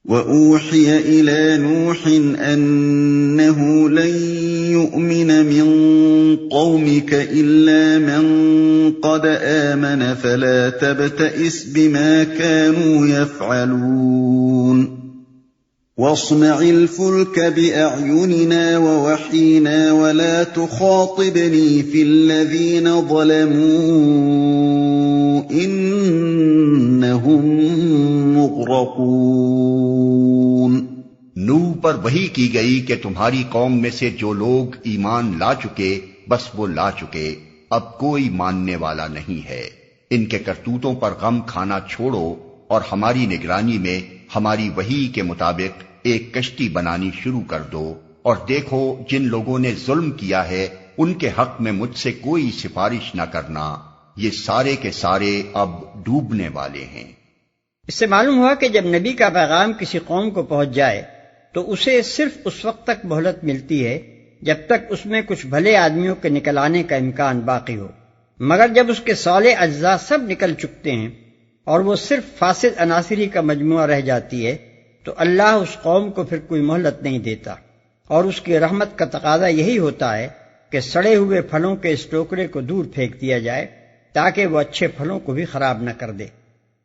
وَأُوحِيَ إِلَىٰ نُوحٍ أَنَّهُ لَن يُؤْمِنَ مِن قَوْمِكَ إِلَّا مَن قَدْ آمَنَ فَلَا تَبْتَئِسْ بِمَا كَانُوا يَفْعَلُونَ وَاصْنَعِ الْفُلْكَ بِأَعْيُنِنَا وَوَحْيِنَا وَلَا تُخَاطِبْنِي فِي الَّذِينَ ظَلَمُوا إِنَّهُم مُّغْرَقُونَ۔ نوح پر وحی کی گئی کہ تمہاری قوم میں سے جو لوگ ایمان لا چکے بس وہ لا چکے، اب کوئی ماننے والا نہیں ہے۔ ان کے کرتوتوں پر غم کھانا چھوڑو اور ہماری نگرانی میں ہماری وحی کے مطابق ایک کشتی بنانی شروع کر دو، اور دیکھو جن لوگوں نے ظلم کیا ہے ان کے حق میں مجھ سے کوئی سفارش نہ کرنا، یہ سارے کے سارے اب ڈوبنے والے ہیں۔ اس سے معلوم ہوا کہ جب نبی کا پیغام کسی قوم کو پہنچ جائے تو اسے صرف اس وقت تک مہلت ملتی ہے جب تک اس میں کچھ بھلے آدمیوں کے نکل آنے کا امکان باقی ہو، مگر جب اس کے صالح اجزاء سب نکل چکتے ہیں اور وہ صرف فاسد عناصری کا مجموعہ رہ جاتی ہے تو اللہ اس قوم کو پھر کوئی مہلت نہیں دیتا، اور اس کی رحمت کا تقاضا یہی ہوتا ہے کہ سڑے ہوئے پھلوں کے اس ٹوکرے کو دور پھینک دیا جائے تاکہ وہ اچھے پھلوں کو بھی خراب نہ کر دے۔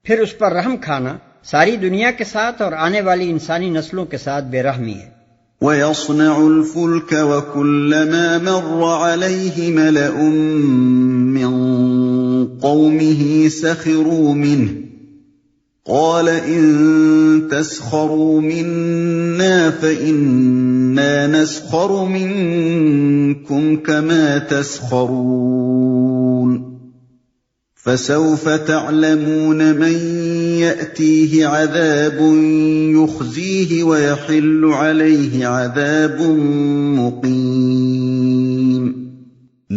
پھر اس پر رحم کھانا ساری دنیا کے ساتھ اور آنے والی انسانی نسلوں کے ساتھ بے رحمی ہے۔ وَيَصْنَعُ الْفُلْكَ وَكُلَّمَا مَرَّ عَلَيْهِ مَلَأٌ مِّن قَوْمِهِ سَخِرُوا مِنْهُ قَالَ إِن تَسْخَرُوا مِنَّا فَإِنَّا نَسْخَرُ مِنكُمْ كَمَا تَسْخَرُونَ فَسَوْفَ تَعْلَمُونَ مَن يَأْتِيهِ عَذَابٌ يُخْزِيهِ وَيَحِلُّ عَلَيْهِ عَذَابٌ مُقِيمٌ۔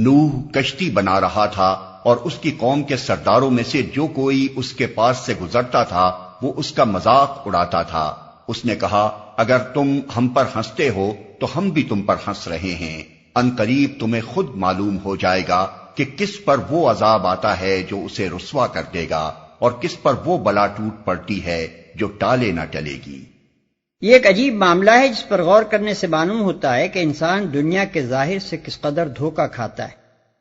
نوح کشتی بنا رہا تھا اور اس کی قوم کے سرداروں میں سے جو کوئی اس کے پاس سے گزرتا تھا وہ اس کا مذاق اڑاتا تھا۔ اس نے کہا اگر تم ہم پر ہنستے ہو تو ہم بھی تم پر ہنس رہے ہیں، ان قریب تمہیں خود معلوم ہو جائے گا کہ کس پر وہ عذاب آتا ہے جو اسے رسوا کر دے گا اور کس پر وہ بلا ٹوٹ پڑتی ہے جو ٹالے نہ ٹلے گی۔ یہ ایک عجیب معاملہ ہے جس پر غور کرنے سے معلوم ہوتا ہے کہ انسان دنیا کے ظاہر سے کس قدر دھوکہ کھاتا ہے۔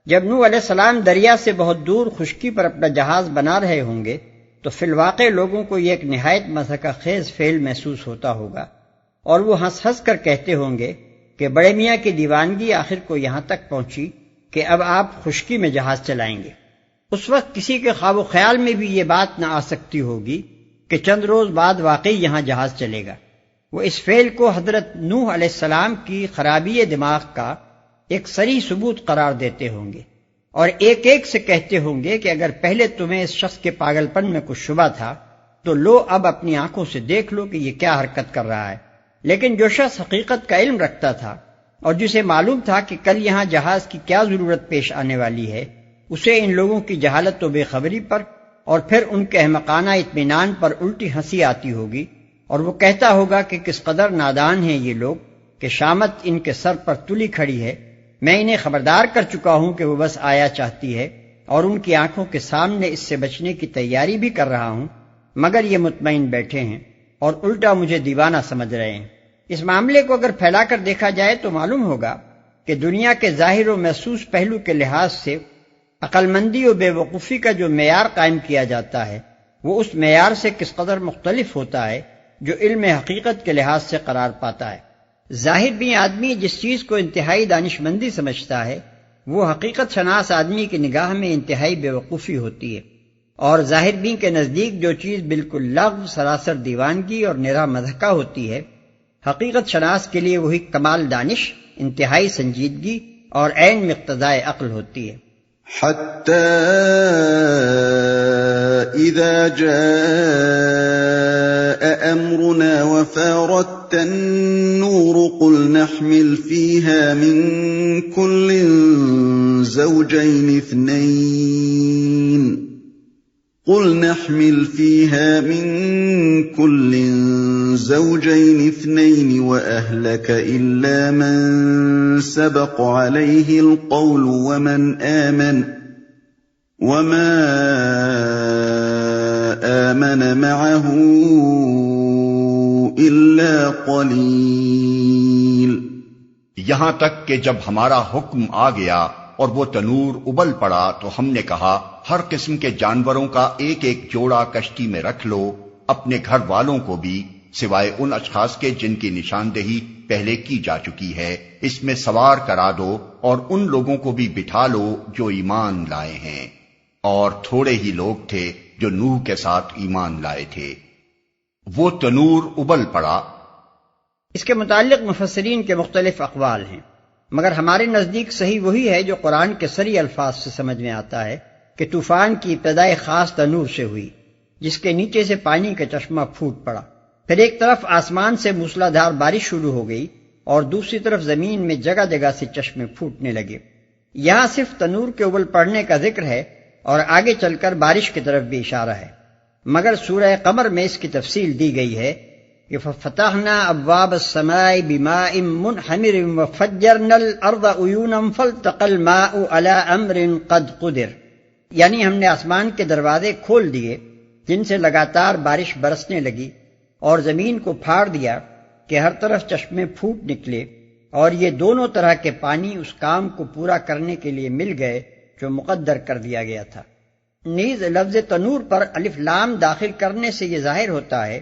جب نوح علیہ السلام دریا سے بہت دور خشکی پر اپنا جہاز بنا رہے ہوں گے تو فی الواقع لوگوں کو یہ ایک نہایت مضحکہ خیز فعل محسوس ہوتا ہوگا، اور وہ ہنس ہنس کر کہتے ہوں گے کہ بڑے میاں کی دیوانگی آخر کو یہاں تک پہنچی کہ اب آپ خشکی میں جہاز چلائیں گے۔ اس وقت کسی کے خواب و خیال میں بھی یہ بات نہ آ سکتی ہوگی کہ چند روز بعد واقعی یہاں جہاز چلے گا۔ وہ اس فعل کو حضرت نوح علیہ السلام کی خرابی دماغ کا ایک صریح ثبوت قرار دیتے ہوں گے، اور ایک ایک سے کہتے ہوں گے کہ اگر پہلے تمہیں اس شخص کے پاگل پن میں کچھ شبہ تھا تو لو اب اپنی آنکھوں سے دیکھ لو کہ یہ کیا حرکت کر رہا ہے۔ لیکن جو شخص حقیقت کا علم رکھتا تھا اور جسے معلوم تھا کہ کل یہاں جہاز کی کیا ضرورت پیش آنے والی ہے، اسے ان لوگوں کی جہالت و بے خبری پر اور پھر ان کے احمقانہ اطمینان پر الٹی ہنسی آتی ہوگی، اور وہ کہتا ہوگا کہ کس قدر نادان ہیں یہ لوگ کہ شامت ان کے سر پر تلی کھڑی ہے۔ میں انہیں خبردار کر چکا ہوں کہ وہ بس آیا چاہتی ہے اور ان کی آنکھوں کے سامنے اس سے بچنے کی تیاری بھی کر رہا ہوں، مگر یہ مطمئن بیٹھے ہیں اور الٹا مجھے دیوانہ سمجھ رہے ہیں۔ اس معاملے کو اگر پھیلا کر دیکھا جائے تو معلوم ہوگا کہ دنیا کے ظاہر و محسوس پہلو کے لحاظ سے عقل مندی و بے وقوفی کا جو معیار قائم کیا جاتا ہے وہ اس معیار سے کس قدر مختلف ہوتا ہے جو علم حقیقت کے لحاظ سے قرار پاتا ہے۔ ظاہر بھی آدمی جس چیز کو انتہائی دانش مندی سمجھتا ہے وہ حقیقت شناس آدمی کی نگاہ میں انتہائی بے وقوفی ہوتی ہے، اور ظاہر بھی کے نزدیک جو چیز بالکل لغو، سراسر دیوانگی اور نرا مضحکہ ہوتی ہے، حقیقت شناس کے لیے وہی کمال دانش، انتہائی سنجیدگی اور عین مقتضائے عقل ہوتی ہے۔ حتى إذا جاء أمرنا وفارت النور قل نحمل فيها من كل زوجين اثنين وأهلك إلا من سبق عليه القول وما آمن معه إلا قليل. یہاں تک کہ جب ہمارا حکم آ گیا اور وہ تنور ابل پڑا تو ہم نے کہا ہر قسم کے جانوروں کا ایک ایک جوڑا کشتی میں رکھ لو، اپنے گھر والوں کو بھی سوائے ان اشخاص کے جن کی نشاندہی پہلے کی جا چکی ہے، اس میں سوار کرا دو اور ان لوگوں کو بھی بٹھا لو جو ایمان لائے ہیں، اور تھوڑے ہی لوگ تھے جو نوح کے ساتھ ایمان لائے تھے. وہ تنور ابل پڑا. اس کے متعلق مفسرین کے مختلف اقوال ہیں، مگر ہمارے نزدیک صحیح وہی ہے جو قرآن کے صریح الفاظ سے سمجھ میں آتا ہے کہ طوفان کی ابتدائے خاص تنور سے ہوئی، جس کے نیچے سے پانی کا چشمہ پھوٹ پڑا. پھر ایک طرف آسمان سے موسلادھار بارش شروع ہو گئی اور دوسری طرف زمین میں جگہ جگہ سے چشمے پھوٹنے لگے. یہاں صرف تنور کے ابل پڑنے کا ذکر ہے اور آگے چل کر بارش کی طرف بھی اشارہ ہے، مگر سورہ قمر میں اس کی تفصیل دی گئی ہے کہ فَفَتَحْنَا أَبْوَابَ السَّمَاءِ بِمَاءٍ مُنْهَمِرٍ وَفَجَّرْنَا الْأَرْضَ عُيُونًا فَالْتَقَى الْمَاءُ عَلَى أَمْرٍ قَدْ قُدِرَ، یعنی ہم نے آسمان کے دروازے کھول دیے جن سے لگاتار بارش برسنے لگی اور زمین کو پھاڑ دیا کہ ہر طرف چشمے پھوٹ نکلے، اور یہ دونوں طرح کے پانی اس کام کو پورا کرنے کے لیے مل گئے جو مقدر کر دیا گیا تھا. نیز لفظ تنور پر الف لام داخل کرنے سے یہ ظاہر ہوتا ہے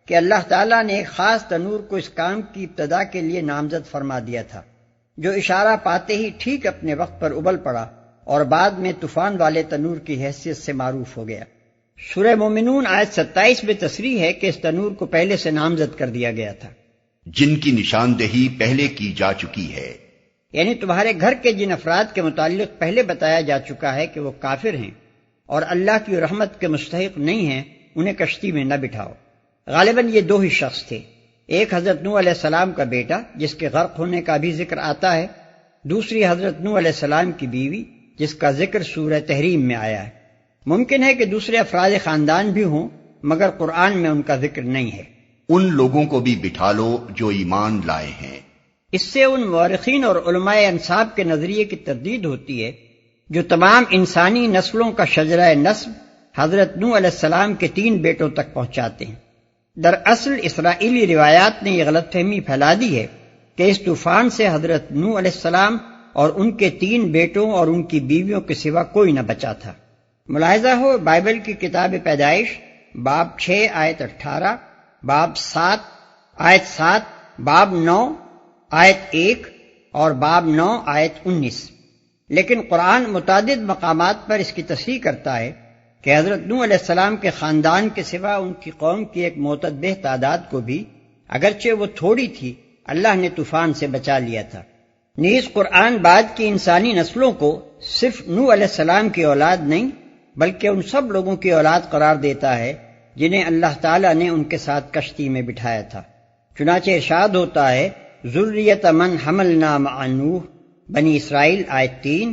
کہ اللہ تعالیٰ نے ایک خاص تنور کو اس کام کی ابتدا کے لیے نامزد فرما دیا تھا، جو اشارہ پاتے ہی ٹھیک اپنے وقت پر ابل پڑا اور بعد میں طوفان والے تنور کی حیثیت سے معروف ہو گیا. سورہ مومنون آیت 27 میں تصریح ہے کہ اس تنور کو پہلے سے نامزد کر دیا گیا تھا، جن کی نشاندہی پہلے کی جا چکی ہے. یعنی تمہارے گھر کے جن افراد کے متعلق پہلے بتایا جا چکا ہے کہ وہ کافر ہیں اور اللہ کی رحمت کے مستحق نہیں ہیں، انہیں کشتی میں نہ بٹھاؤ. غالباً یہ دو ہی شخص تھے، ایک حضرت نوح علیہ السلام کا بیٹا جس کے غرق ہونے کا بھی ذکر آتا ہے، دوسری حضرت نوح علیہ السلام کی بیوی جس کا ذکر سورہ تحریم میں آیا ہے. ممکن ہے کہ دوسرے افراد خاندان بھی ہوں، مگر قرآن میں ان کا ذکر نہیں ہے. ان لوگوں کو بھی بٹھا لو جو ایمان لائے ہیں. اس سے ان مورخین اور علماء انساب کے نظریے کی تردید ہوتی ہے جو تمام انسانی نسلوں کا شجرہ نسب حضرت نوح علیہ السلام کے 3 بیٹوں تک پہنچاتے ہیں. دراصل اسرائیلی روایات نے یہ غلط فہمی پھیلا دی ہے کہ اس طوفان سے حضرت نوح علیہ السلام اور ان کے 3 بیٹوں اور ان کی بیویوں کے سوا کوئی نہ بچا تھا. ملاحظہ ہو بائبل کی کتاب پیدائش باب 6 آیت 18، باب 7 آیت 7، باب 9 آیت 1 اور باب 9 آیت 19. لیکن قرآن متعدد مقامات پر اس کی تصریح کرتا ہے کہ حضرت نوح علیہ السلام کے خاندان کے سوا ان کی قوم کی ایک معتدبہ تعداد کو بھی، اگرچہ وہ تھوڑی تھی، اللہ نے طوفان سے بچا لیا تھا. نیز قرآن بعد کی انسانی نسلوں کو صرف نوح علیہ السلام کی اولاد نہیں بلکہ ان سب لوگوں کی اولاد قرار دیتا ہے جنہیں اللہ تعالیٰ نے ان کے ساتھ کشتی میں بٹھایا تھا. چنانچہ ارشاد ہوتا ہے ذریۃ من حملنا مع نوح بنی اسرائیل آیت 3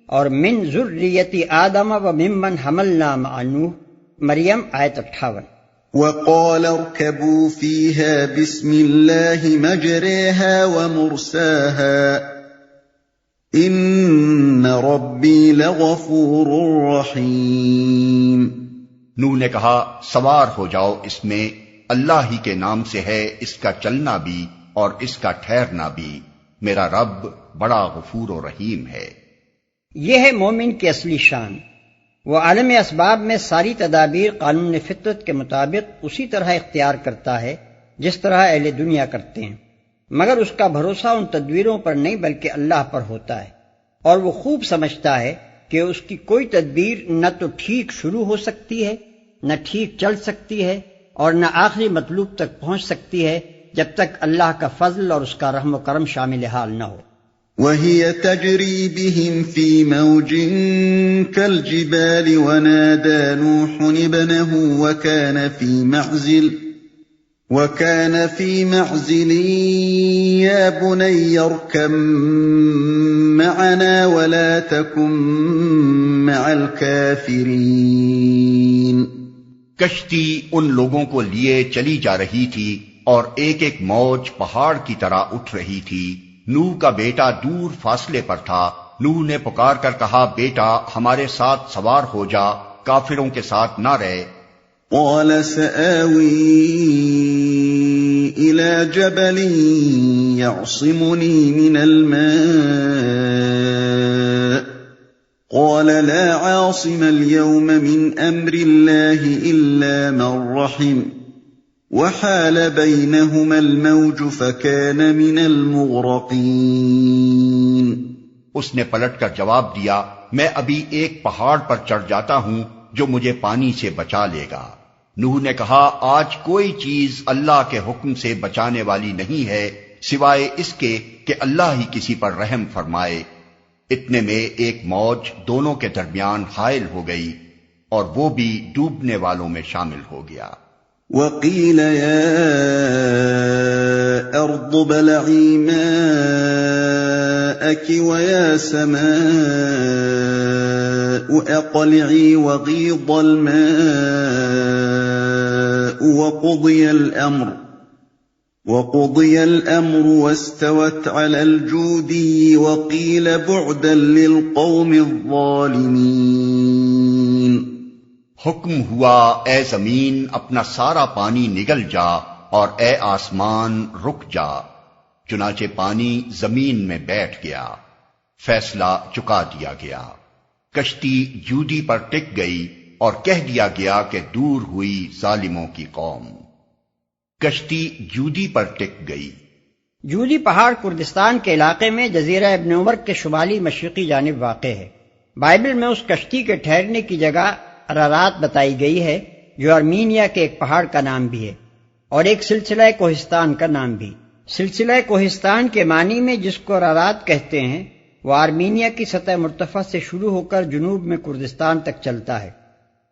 اور من ذریۃ آدم و ممن حملنا مع نوح مریم آیت 58. وقال اركبوا فيها بسم الله مجريها ومرساها ان ربي لغفور رحيم. نوح نے کہا سوار ہو جاؤ اس میں، اللہ ہی کے نام سے ہے اس کا چلنا بھی اور اس کا ٹھہرنا بھی، میرا رب بڑا غفور و رحیم ہے. یہ ہے مومن کی اصلی شان. وہ عالم اسباب میں ساری تدابیر قانون فطرت کے مطابق اسی طرح اختیار کرتا ہے جس طرح اہل دنیا کرتے ہیں، مگر اس کا بھروسہ ان تدبیروں پر نہیں بلکہ اللہ پر ہوتا ہے، اور وہ خوب سمجھتا ہے کہ اس کی کوئی تدبیر نہ تو ٹھیک شروع ہو سکتی ہے، نہ ٹھیک چل سکتی ہے، اور نہ آخری مطلوب تک پہنچ سکتی ہے جب تک اللہ کا فضل اور اس کا رحم و کرم شامل حال نہ ہو. وَهِيَ تَجْرِي بِهِمْ فِي مَوْجٍ كَالْجِبَالِ وَنَادَى نُوحٌ ابْنَهُ وَكَانَ فِي مَعْزِلٍ يَا بُنَيَّ ارْكَب مَّعَنَا وَلَا تَكُن مَّعَ الْكَافِرِينَ. کشتی ان لوگوں کو لیے چلی جا رہی تھی اور ایک ایک موج پہاڑ کی طرح اٹھ رہی تھی. نوح کا بیٹا دور فاصلے پر تھا. نوح نے پکار کر کہا بیٹا ہمارے ساتھ سوار ہو جا، کافروں کے ساتھ نہ رہے. قال سآوي إلى جبل يعصمني من الماء قال لا عاصم اليوم من أمر الله إلا من رحم وحال بينهما الموج فكان من المغرقين۔ اس نے پلٹ کر جواب دیا، میں ابھی ایک پہاڑ پر چڑھ جاتا ہوں جو مجھے پانی سے بچا لے گا۔ نوح نے کہا، آج کوئی چیز اللہ کے حکم سے بچانے والی نہیں ہے سوائے اس کے کہ اللہ ہی کسی پر رحم فرمائے۔ اتنے میں ایک موج دونوں کے درمیان حائل ہو گئی اور وہ بھی ڈوبنے والوں میں شامل ہو گیا۔ وَقِيلَ يَا أَرْضُ ابْلَعِي مَاءَكِ وَيَا سَمَاءُ أَقْلِعِي وَغِيضَ الْمَاءُ وَقُضِيَ الْأَمْرُ وَاسْتَوَتْ عَلَى الْجُودِيِّ وَقِيلَ بُعْدًا لِلْقَوْمِ الظَّالِمِينَ۔ حکم ہوا، اے زمین اپنا سارا پانی نگل جا اور اے آسمان رک جا۔ چنانچہ پانی زمین میں بیٹھ گیا، فیصلہ چکا دیا گیا۔ کشتی جودی پر ٹک گئی اور کہہ دیا گیا کہ دور ہوئی ظالموں کی قوم۔ کشتی جودی پر ٹک گئی۔ جودی پہاڑ کردستان کے علاقے میں جزیرہ ابن عمر کے شمالی مشرقی جانب واقع ہے۔ بائبل میں اس کشتی کے ٹھہرنے کی جگہ ارارات بتائی گئی ہے، جو ارمینیا کے ایک پہاڑ کا نام بھی ہے، اور ایک سلسلہ کوہستان کا نام بھی۔ سلسلہ کوہستان کے معنی میں جس کو ارارات کہتے ہیں، وہ آرمینیا کی سطح مرتفع سے شروع ہو کر جنوب میں کردستان تک چلتا ہے،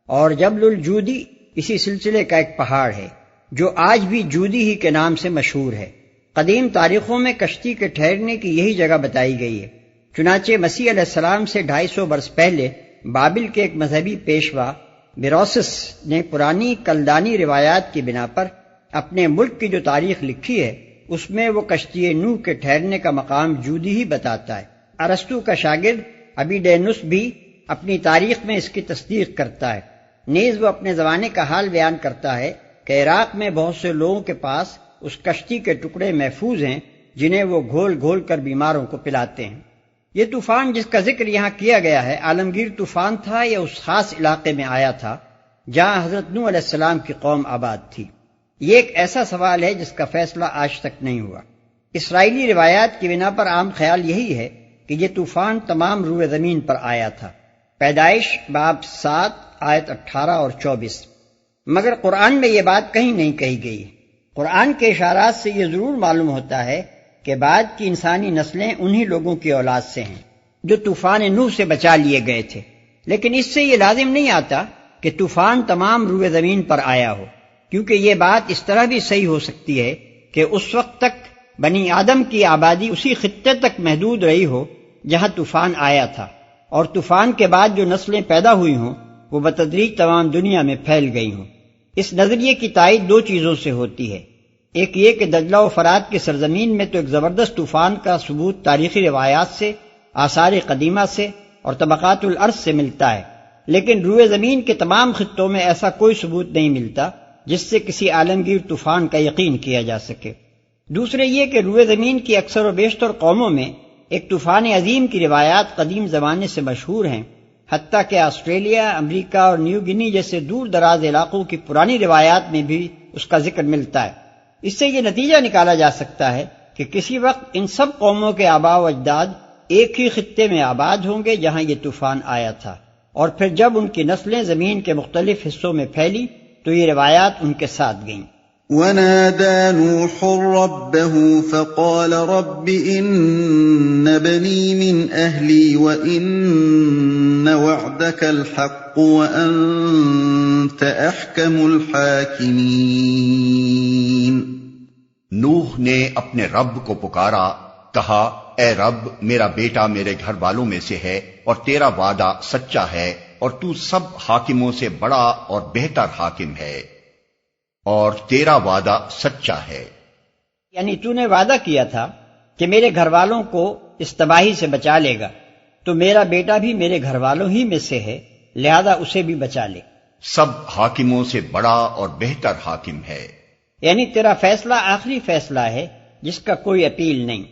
اور جبل الجودی اسی سلسلے کا ایک پہاڑ ہے جو آج بھی جودی ہی کے نام سے مشہور ہے۔ قدیم تاریخوں میں کشتی کے ٹھہرنے کی یہی جگہ بتائی گئی ہے۔ چنانچہ مسیح علیہ السلام سے 250 برس پہلے بابل کے ایک مذہبی پیشوا بیروسس نے پرانی کلدانی روایات کی بنا پر اپنے ملک کی جو تاریخ لکھی ہے، اس میں وہ کشتی نوح کے ٹھہرنے کا مقام جودی ہی بتاتا ہے۔ ارسطو کا شاگرد ابیڈینوس بھی اپنی تاریخ میں اس کی تصدیق کرتا ہے۔ نیز وہ اپنے زمانے کا حال بیان کرتا ہے کہ عراق میں بہت سے لوگوں کے پاس اس کشتی کے ٹکڑے محفوظ ہیں جنہیں وہ گھول گھول کر بیماروں کو پلاتے ہیں۔ یہ طوفان جس کا ذکر یہاں کیا گیا ہے، عالمگیر طوفان تھا یا اس خاص علاقے میں آیا تھا جہاں حضرت نوح علیہ السلام کی قوم آباد تھی؟ یہ ایک ایسا سوال ہے جس کا فیصلہ آج تک نہیں ہوا۔ اسرائیلی روایات کی بنا پر عام خیال یہی ہے کہ یہ طوفان تمام روئے زمین پر آیا تھا۔ پیدائش باب 7 آیت 18 اور 24۔ مگر قرآن میں یہ بات کہیں نہیں کہی گئی۔ قرآن کے اشارات سے یہ ضرور معلوم ہوتا ہے کہ بعد کی انسانی نسلیں انہی لوگوں کی اولاد سے ہیں جو طوفان نوح سے بچا لیے گئے تھے، لیکن اس سے یہ لازم نہیں آتا کہ طوفان تمام روئے زمین پر آیا ہو، کیونکہ یہ بات اس طرح بھی صحیح ہو سکتی ہے کہ اس وقت تک بنی آدم کی آبادی اسی خطے تک محدود رہی ہو جہاں طوفان آیا تھا، اور طوفان کے بعد جو نسلیں پیدا ہوئی ہوں وہ بتدریج تمام دنیا میں پھیل گئی ہوں۔ اس نظریے کی تائید 2 چیزوں سے ہوتی ہے۔ ایک یہ کہ دجلہ و فرات کی سرزمین میں تو ایک زبردست طوفان کا ثبوت تاریخی روایات سے، آثار قدیمہ سے اور طبقات الارض سے ملتا ہے، لیکن روئے زمین کے تمام خطوں میں ایسا کوئی ثبوت نہیں ملتا جس سے کسی عالمگیر طوفان کا یقین کیا جا سکے۔ دوسرے یہ کہ روئے زمین کی اکثر و بیشتر قوموں میں ایک طوفان عظیم کی روایات قدیم زمانے سے مشہور ہیں، حتیٰ کہ آسٹریلیا، امریکہ اور نیو گنی جیسے دور دراز علاقوں کی پرانی روایات میں بھی اس کا ذکر ملتا ہے۔ اس سے یہ نتیجہ نکالا جا سکتا ہے کہ کسی وقت ان سب قوموں کے آباء و اجداد ایک ہی خطے میں آباد ہوں گے جہاں یہ طوفان آیا تھا، اور پھر جب ان کی نسلیں زمین کے مختلف حصوں میں پھیلی تو یہ روایات ان کے ساتھ گئیں۔ وَنَادَى نُوحٌ رَبَّهُ فَقَالَ رَبِّ إِنَّ ابْنِي مِنْ أَهْلِي وَإِنَّ وَعْدَكَ الْحَقُّ وَأَنْتَ أَحْكَمُ الْحَاكِمِينَ۔ نوح نے اپنے رب کو پکارا، کہا، اے رب، میرا بیٹا میرے گھر والوں میں سے ہے اور تیرا وعدہ سچا ہے، اور تو سب حاکموں سے بڑا اور بہتر حاکم ہے، اور تیرا وعدہ سچا ہے۔ یعنی تو نے وعدہ کیا تھا کہ میرے گھر والوں کو اس تباہی سے بچا لے گا، تو میرا بیٹا بھی میرے گھر والوں ہی میں سے ہے، لہذا اسے بھی بچا لے۔ سب حاکموں سے بڑا اور بہتر حاکم ہے۔ یعنی تیرا فیصلہ آخری فیصلہ ہے جس کا کوئی اپیل نہیں،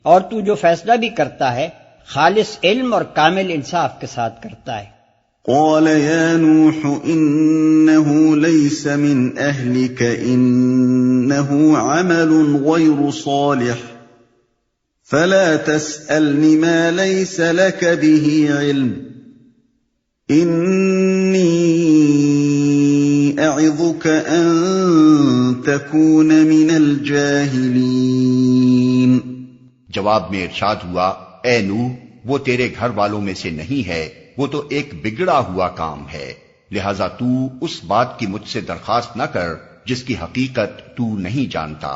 اور تو جو فیصلہ بھی کرتا ہے خالص علم اور کامل انصاف کے ساتھ کرتا ہے۔ قال يا نوح إنه ليس من أهلك إنه عمل غير صالح فلا تسألني ما ليس لك به علم إني أعظك أن تكون من الجاهلين۔ جواب میں ارشاد ہوا، اے نوح، وہ تیرے گھر والوں میں سے نہیں ہے، وہ تو ایک بگڑا ہوا کام ہے، لہذا تو اس بات کی مجھ سے درخواست نہ کر جس کی حقیقت تو نہیں جانتا۔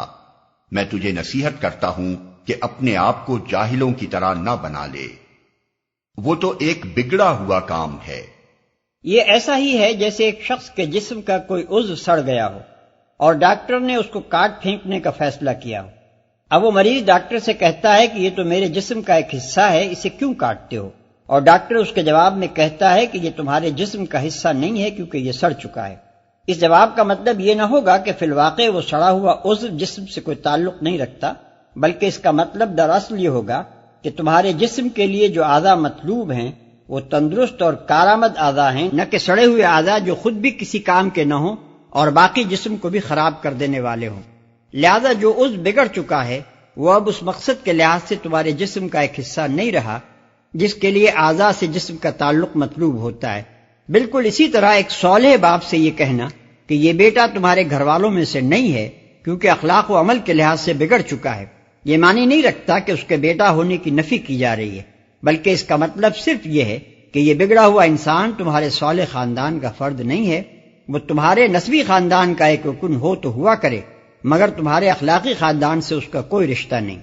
میں تجھے نصیحت کرتا ہوں کہ اپنے آپ کو جاہلوں کی طرح نہ بنا لے، وہ تو ایک بگڑا ہوا کام ہے۔ یہ ایسا ہی ہے جیسے ایک شخص کے جسم کا کوئی عضو سڑ گیا ہو اور ڈاکٹر نے اس کو کاٹ پھینکنے کا فیصلہ کیا ہو۔ اب وہ مریض ڈاکٹر سے کہتا ہے کہ یہ تو میرے جسم کا ایک حصہ ہے، اسے کیوں کاٹتے ہو؟ اور ڈاکٹر اس کے جواب میں کہتا ہے کہ یہ تمہارے جسم کا حصہ نہیں ہے کیونکہ یہ سڑ چکا ہے۔ اس جواب کا مطلب یہ نہ ہوگا کہ فی الواقع وہ سڑا ہوا عضو جسم سے کوئی تعلق نہیں رکھتا، بلکہ اس کا مطلب دراصل یہ ہوگا کہ تمہارے جسم کے لیے جو اعضاء مطلوب ہیں وہ تندرست اور کارآمد اعضاء ہیں، نہ کہ سڑے ہوئے اعضاء جو خود بھی کسی کام کے نہ ہوں اور باقی جسم کو بھی خراب کر دینے والے ہوں۔ لہذا جو عضو بگڑ چکا ہے وہ اب اس مقصد کے لحاظ سے تمہارے جسم کا ایک حصہ نہیں رہا جس کے لیے اعضاء سے جسم کا تعلق مطلوب ہوتا ہے۔ بالکل اسی طرح ایک صالح باپ سے یہ کہنا کہ یہ بیٹا تمہارے گھر والوں میں سے نہیں ہے کیونکہ اخلاق و عمل کے لحاظ سے بگڑ چکا ہے، یہ معنی نہیں رکھتا کہ اس کے بیٹا ہونے کی نفی کی جا رہی ہے، بلکہ اس کا مطلب صرف یہ ہے کہ یہ بگڑا ہوا انسان تمہارے صالح خاندان کا فرد نہیں ہے، وہ تمہارے نسبی خاندان کا ایک رکن ہو تو ہوا کرے، مگر تمہارے اخلاقی خاندان سے اس کا کوئی رشتہ نہیں۔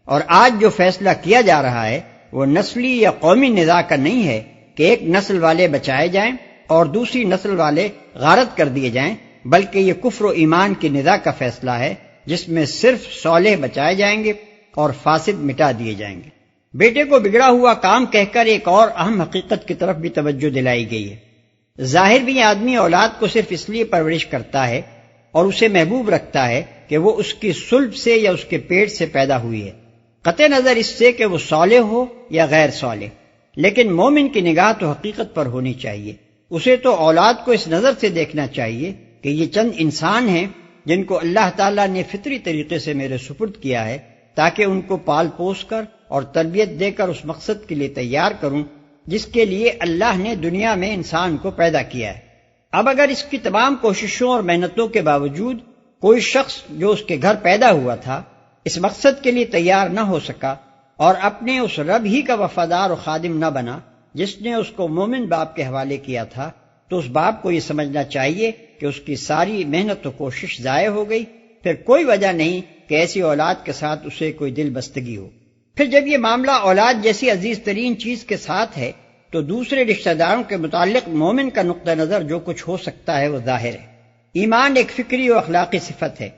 اور آج جو فیصلہ کیا جا رہا ہے وہ نسلی یا قومی نزاع کا نہیں ہے کہ ایک نسل والے بچائے جائیں اور دوسری نسل والے غارت کر دیے جائیں، بلکہ یہ کفر و ایمان کی نزاع کا فیصلہ ہے جس میں صرف صالح بچائے جائیں گے اور فاسد مٹا دیے جائیں گے۔ بیٹے کو بگڑا ہوا کام کہہ کر ایک اور اہم حقیقت کی طرف بھی توجہ دلائی گئی ہے۔ ظاہر بھی آدمی اولاد کو صرف اس لیے پرورش کرتا ہے اور اسے محبوب رکھتا ہے کہ وہ اس کی صلب سے یا اس کے پیٹ سے پیدا ہوئی ہے، قطع نظر اس سے کہ وہ صالح ہو یا غیر صالح، لیکن مومن کی نگاہ تو حقیقت پر ہونی چاہیے۔ اسے تو اولاد کو اس نظر سے دیکھنا چاہیے کہ یہ چند انسان ہیں جن کو اللہ تعالیٰ نے فطری طریقے سے میرے سپرد کیا ہے تاکہ ان کو پال پوس کر اور تربیت دے کر اس مقصد کے لیے تیار کروں جس کے لیے اللہ نے دنیا میں انسان کو پیدا کیا ہے۔ اب اگر اس کی تمام کوششوں اور محنتوں کے باوجود کوئی شخص جو اس کے گھر پیدا ہوا تھا اس مقصد کے لیے تیار نہ ہو سکا اور اپنے اس رب ہی کا وفادار و خادم نہ بنا جس نے اس کو مومن باپ کے حوالے کیا تھا، تو اس باپ کو یہ سمجھنا چاہیے کہ اس کی ساری محنت و کوشش ضائع ہو گئی، پھر کوئی وجہ نہیں کہ ایسی اولاد کے ساتھ اسے کوئی دل بستگی ہو۔ پھر جب یہ معاملہ اولاد جیسی عزیز ترین چیز کے ساتھ ہے تو دوسرے رشتہ داروں کے متعلق مومن کا نقطہ نظر جو کچھ ہو سکتا ہے وہ ظاہر ہے۔ ایمان ایک فکری و اخلاقی صفت ہے،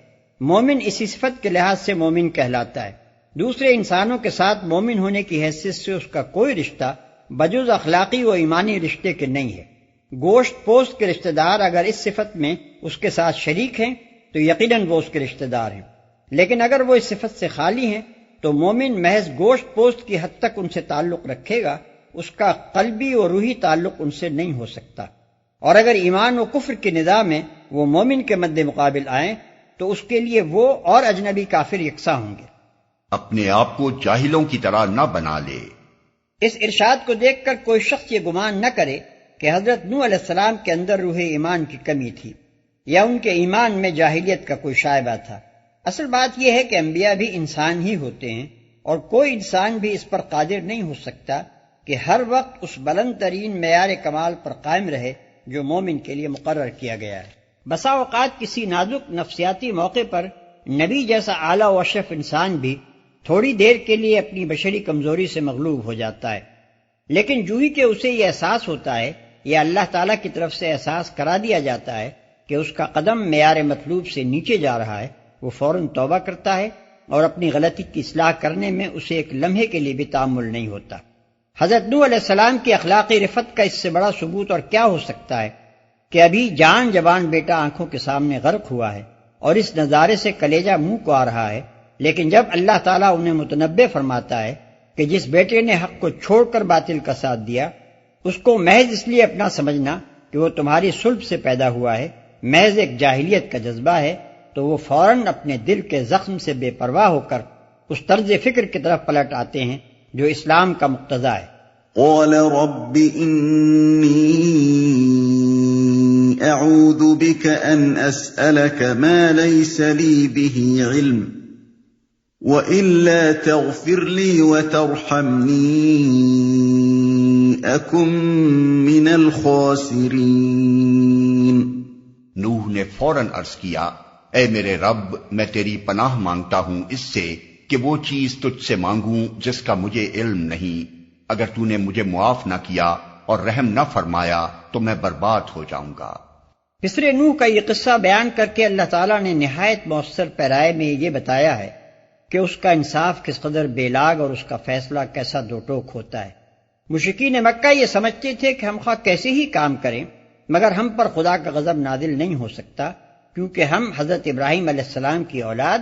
مومن اسی صفت کے لحاظ سے مومن کہلاتا ہے۔ دوسرے انسانوں کے ساتھ مومن ہونے کی حیثیت سے اس کا کوئی رشتہ بجز اخلاقی و ایمانی رشتے کے نہیں ہے۔ گوشت پوست کے رشتہ دار اگر اس صفت میں اس کے ساتھ شریک ہیں تو یقیناً وہ اس کے رشتہ دار ہیں، لیکن اگر وہ اس صفت سے خالی ہیں تو مومن محض گوشت پوست کی حد تک ان سے تعلق رکھے گا، اس کا قلبی و روحی تعلق ان سے نہیں ہو سکتا۔ اور اگر ایمان و کفر کی نزاع میں وہ مومن کے مد مقابل آئیں تو اس کے لیے وہ اور اجنبی کافر یکساں ہوں گے۔ اپنے آپ کو جاہلوں کی طرح نہ بنا لے۔ اس ارشاد کو دیکھ کر کوئی شخص یہ گمان نہ کرے کہ حضرت نوح علیہ السلام کے اندر روح ایمان کی کمی تھی یا ان کے ایمان میں جاہلیت کا کوئی شائبہ تھا۔ اصل بات یہ ہے کہ انبیاء بھی انسان ہی ہوتے ہیں اور کوئی انسان بھی اس پر قادر نہیں ہو سکتا کہ ہر وقت اس بلند ترین معیار کمال پر قائم رہے جو مومن کے لیے مقرر کیا گیا ہے۔ بسا اوقات کسی نازک نفسیاتی موقع پر نبی جیسا اعلیٰ و اشرف انسان بھی تھوڑی دیر کے لیے اپنی بشری کمزوری سے مغلوب ہو جاتا ہے، لیکن جو ہی کہ اسے یہ احساس ہوتا ہے یا اللہ تعالیٰ کی طرف سے احساس کرا دیا جاتا ہے کہ اس کا قدم معیار مطلوب سے نیچے جا رہا ہے، وہ فوراً توبہ کرتا ہے اور اپنی غلطی کی اصلاح کرنے میں اسے ایک لمحے کے لیے بھی تأمل نہیں ہوتا۔ حضرت نوح علیہ السلام کی اخلاقی رفت کا اس سے بڑا ثبوت اور کیا ہو سکتا ہے کہ ابھی جان جوان بیٹا آنکھوں کے سامنے غرق ہوا ہے اور اس نظارے سے کلیجہ منہ کو آ رہا ہے، لیکن جب اللہ تعالیٰ انہیں متنبع فرماتا ہے کہ جس بیٹے نے حق کو چھوڑ کر باطل کا ساتھ دیا، اس کو محض اس لیے اپنا سمجھنا کہ وہ تمہاری صلب سے پیدا ہوا ہے، محض ایک جاہلیت کا جذبہ ہے، تو وہ فوراً اپنے دل کے زخم سے بے پرواہ ہو کر اس طرز فکر کی طرف پلٹ آتے ہیں جو اسلام کا مقتضا ہے۔ قال رب انی اعوذ بک ان اسألک ما لیس لی به علم وَإِلَّا تَغْفِرْ لِي وَتَرْحَمْنِي أَكُن مِّنَ الْخَاسِرِينَ۔ نوح نے فوراً عرض کیا، اے میرے رب، میں تیری پناہ مانگتا ہوں اس سے کہ وہ چیز تجھ سے مانگوں جس کا مجھے علم نہیں۔ اگر تو نے مجھے معاف نہ کیا اور رحم نہ فرمایا تو میں برباد ہو جاؤں گا۔ پسرے نوح کا یہ قصہ بیان کر کے اللہ تعالیٰ نے نہایت مؤثر پیرائے میں یہ بتایا ہے کہ اس کا انصاف کس قدر بے لاگ اور اس کا فیصلہ کیسا دو ٹوک ہوتا ہے۔ مشرکین مکہ یہ سمجھتے تھے کہ ہم خواہ کیسے ہی کام کریں مگر ہم پر خدا کا غضب نازل نہیں ہو سکتا، کیونکہ ہم حضرت ابراہیم علیہ السلام کی اولاد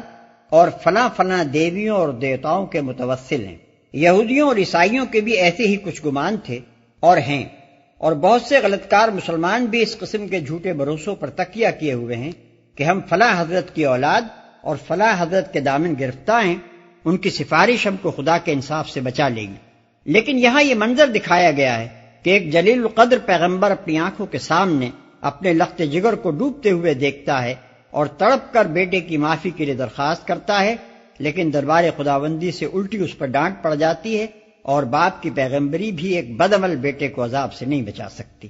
اور فلاں فلاں دیویوں اور دیوتاؤں کے متوسل ہیں۔ یہودیوں اور عیسائیوں کے بھی ایسے ہی کچھ گمان تھے اور ہیں، اور بہت سے غلط کار مسلمان بھی اس قسم کے جھوٹے بھروسوں پر تکیہ کیے ہوئے ہیں کہ ہم فلاں حضرت کی اولاد اور فلاں حضرت کے دامن گرفتار ہیں، ان کی سفارش ہم کو خدا کے انصاف سے بچا لے گی۔ لیکن یہاں یہ منظر دکھایا گیا ہے کہ ایک جلیل القدر پیغمبر اپنی آنکھوں کے سامنے اپنے لخت جگر کو ڈوبتے ہوئے دیکھتا ہے اور تڑپ کر بیٹے کی معافی کے لیے درخواست کرتا ہے، لیکن دربار خداوندی سے الٹی اس پر ڈانٹ پڑ جاتی ہے، اور باپ کی پیغمبری بھی ایک بدعمل بیٹے کو عذاب سے نہیں بچا سکتی۔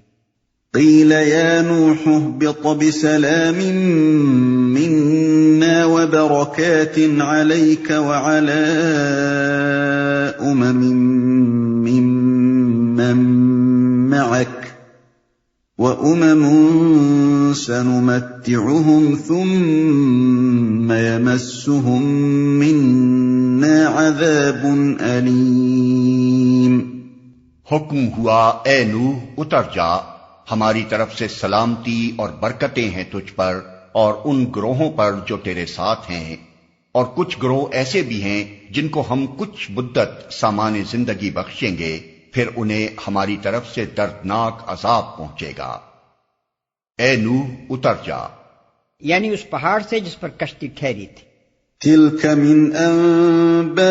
قیل یا نوح اهبط بسلام منا وبرکات علیک وعلى ممن معك وأمم سنمتعهم ثم يمسهم منا عذاب أليم۔ حکم ہوا، اے نوح اتر جا، ہماری طرف سے سلامتی اور برکتیں ہیں تجھ پر اور ان گروہوں پر جو تیرے ساتھ ہیں، اور کچھ گروہ ایسے بھی ہیں جن کو ہم کچھ مدت سامان زندگی بخشیں گے، پھر انہیں ہماری طرف سے دردناک عذاب پہنچے گا۔ اے نوح اتر جا، یعنی اس پہاڑ سے جس پر کشتی ٹھہری تھی۔ تلك من أنباء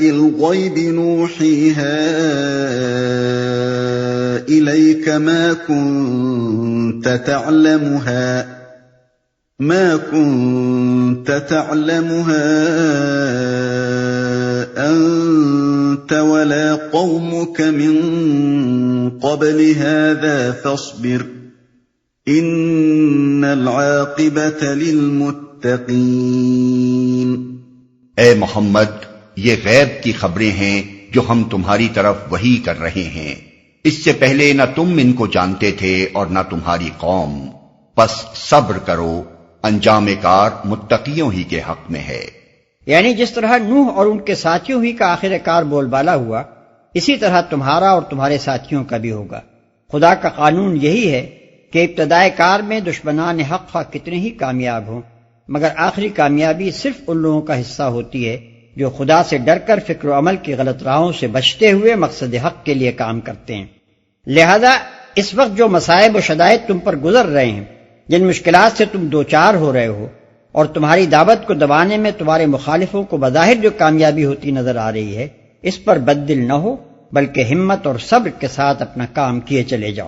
الغيب نوحيها إليك ما كنت تعلمها أنت ولا قومك من قبل هذا فاصبر ان العاقبۃ للمتقین۔ اے محمد، یہ غیب کی خبریں ہیں جو ہم تمہاری طرف وحی کر رہے ہیں، اس سے پہلے نہ تم ان کو جانتے تھے اور نہ تمہاری قوم، پس صبر کرو، انجام کار متقیوں ہی کے حق میں ہے۔ یعنی جس طرح نوح اور ان کے ساتھیوں ہی کا آخر کار بول بالا ہوا، اسی طرح تمہارا اور تمہارے ساتھیوں کا بھی ہوگا۔ خدا کا قانون یہی ہے کہ ابتدائے کار میں دشمنان حق خواہ کتنے ہی کامیاب ہوں، مگر آخری کامیابی صرف ان لوگوں کا حصہ ہوتی ہے جو خدا سے ڈر کر فکر و عمل کی غلط راہوں سے بچتے ہوئے مقصد حق کے لیے کام کرتے ہیں۔ لہذا اس وقت جو مصائب و شدائد تم پر گزر رہے ہیں، جن مشکلات سے تم دوچار ہو رہے ہو، اور تمہاری دعوت کو دبانے میں تمہارے مخالفوں کو بظاہر جو کامیابی ہوتی نظر آ رہی ہے، اس پر بد دل نہ ہو، بلکہ ہمت اور صبر کے ساتھ اپنا کام کیے چلے جاؤ۔